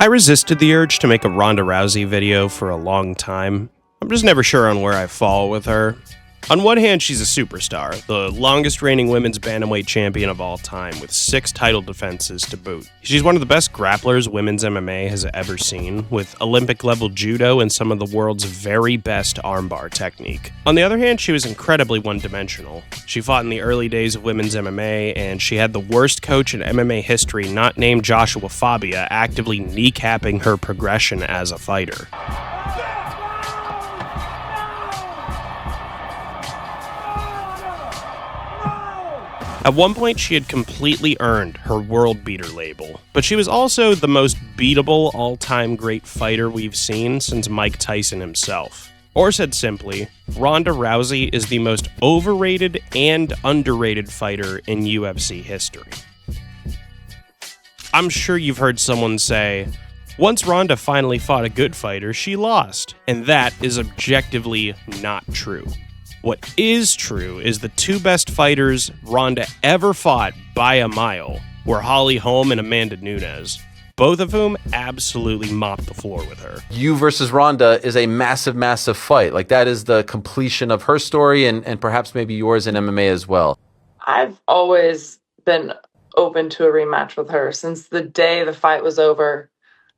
I resisted the urge to make a Ronda Rousey video for a long time. I'm just never sure on where I fall with her. On one hand, she's a superstar, the longest reigning women's bantamweight champion of all time, with 6 title defenses to boot. She's one of the best grapplers women's MMA has ever seen, with Olympic-level judo and some of the world's very best armbar technique. On the other hand, she was incredibly one-dimensional. She fought in the early days of women's MMA, and she had the worst coach in MMA history, not named Joshua Fabia, actively kneecapping her progression as a fighter. At one point, she had completely earned her world beater label, but she was also the most beatable all-time great fighter we've seen since Mike Tyson himself. Or said simply, Ronda Rousey is the most overrated and underrated fighter in UFC history. I'm sure you've heard someone say, once Ronda finally fought a good fighter, she lost, and that is objectively not true. What is true is the 2 best fighters Ronda ever fought by a mile were Holly Holm and Amanda Nunes, both of whom absolutely mopped the floor with her. You versus Ronda is a massive, massive fight. Like, that is the completion of her story and perhaps maybe yours in MMA as well. I've always been open to a rematch with her since the day the fight was over.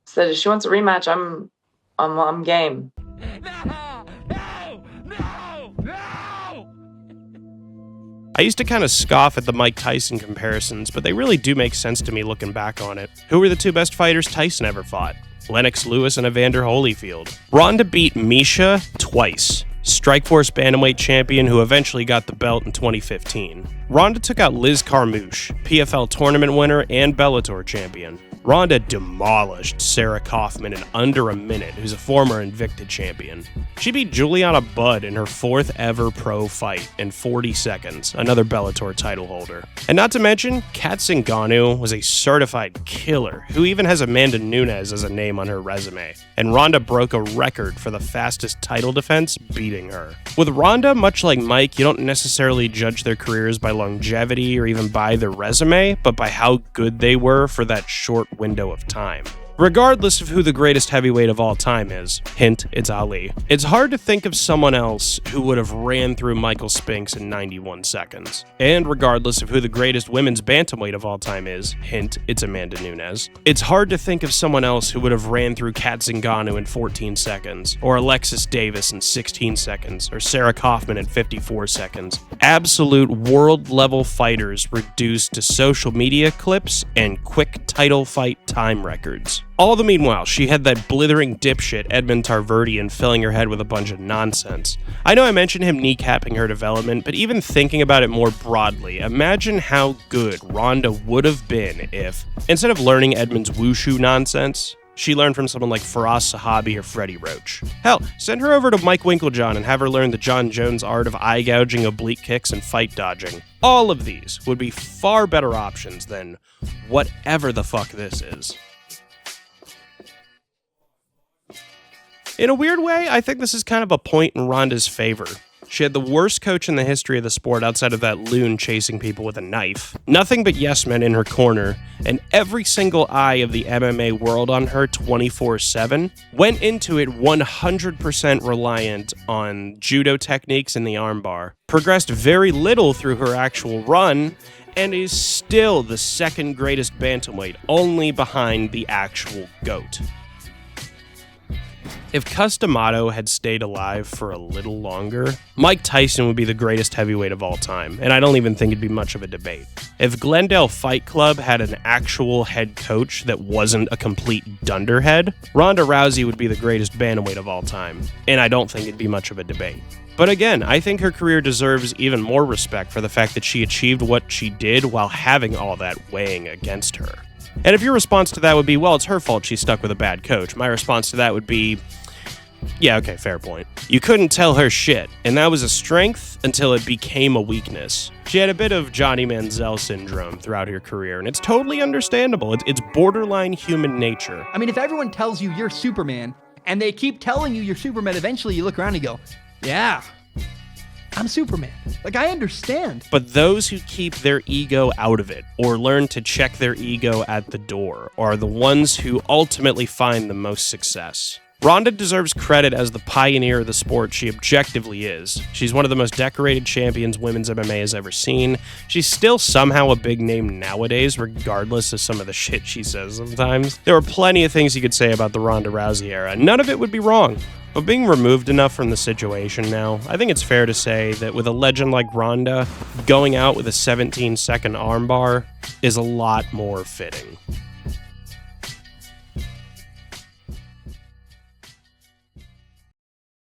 Said if she wants a rematch, I'm game. I used to kind of scoff at the Mike Tyson comparisons, but they really do make sense to me looking back on it. Who were the 2 best fighters Tyson ever fought? Lennox Lewis and Evander Holyfield. Ronda beat Misha twice. Strikeforce bantamweight champion who eventually got the belt in 2015. Ronda took out Liz Carmouche, PFL tournament winner and Bellator champion. Ronda demolished Sarah Kaufman in under a minute, who's a former Invicta champion. She beat Juliana Budd in her 4th ever pro fight in 40 seconds, another Bellator title holder. And not to mention, Kat Zingano was a certified killer, who even has Amanda Nunes as a name on her resume. And Ronda broke a record for the fastest title defense, beating her. With Ronda, much like Mike, you don't necessarily judge their careers by longevity or even by their resume, but by how good they were for that short window of time. Regardless of who the greatest heavyweight of all time is, hint, it's Ali, it's hard to think of someone else who would have ran through Michael Spinks in 91 seconds. And regardless of who the greatest women's bantamweight of all time is, hint, it's Amanda Nunes, it's hard to think of someone else who would have ran through Kat Zingano in 14 seconds, or Alexis Davis in 16 seconds, or Sarah Kaufman in 54 seconds. Absolute world-level fighters reduced to social media clips and quick title fight time records. All the meanwhile, she had that blithering dipshit Edmund Tarverdian filling her head with a bunch of nonsense. I know I mentioned him kneecapping her development, but even thinking about it more broadly, imagine how good Ronda would have been if, instead of learning Edmund's wushu nonsense, she learned from someone like Faraz Sahabi or Freddie Roach. Hell, send her over to Mike Winklejohn and have her learn the John Jones art of eye gouging, oblique kicks, and fight dodging. All of these would be far better options than whatever the fuck this is. In a weird way, I think this is kind of a point in Ronda's favor. She had the worst coach in the history of the sport outside of that loon chasing people with a knife. Nothing but yes men in her corner, and every single eye of the MMA world on her 24/7 went into it 100% reliant on judo techniques in the armbar, progressed very little through her actual run, and is still the 2nd greatest bantamweight, only behind the actual GOAT. If Cus D'Amato had stayed alive for a little longer, Mike Tyson would be the greatest heavyweight of all time, and I don't even think it'd be much of a debate. If Glendale Fight Club had an actual head coach that wasn't a complete dunderhead, Ronda Rousey would be the greatest bantamweight of all time, and I don't think it'd be much of a debate. But again, I think her career deserves even more respect for the fact that she achieved what she did while having all that weighing against her. And if your response to that would be, well, it's her fault she's stuck with a bad coach, my response to that would be, yeah, okay, fair point. You couldn't tell her shit, and that was a strength until it became a weakness. She had a bit of Johnny Manziel syndrome throughout her career, and it's totally understandable. It's borderline human nature. I mean, if everyone tells you you're Superman, and they keep telling you you're Superman, eventually you look around and go, yeah, I'm Superman. Like, I understand. But those who keep their ego out of it, or learn to check their ego at the door, are the ones who ultimately find the most success. Ronda deserves credit as the pioneer of the sport she objectively is. She's one of the most decorated champions women's MMA has ever seen. She's still somehow a big name nowadays, regardless of some of the shit she says sometimes. There are plenty of things you could say about the Ronda Rousey era. None of it would be wrong. But being removed enough from the situation now, I think it's fair to say that with a legend like Ronda, going out with a 17-second armbar is a lot more fitting.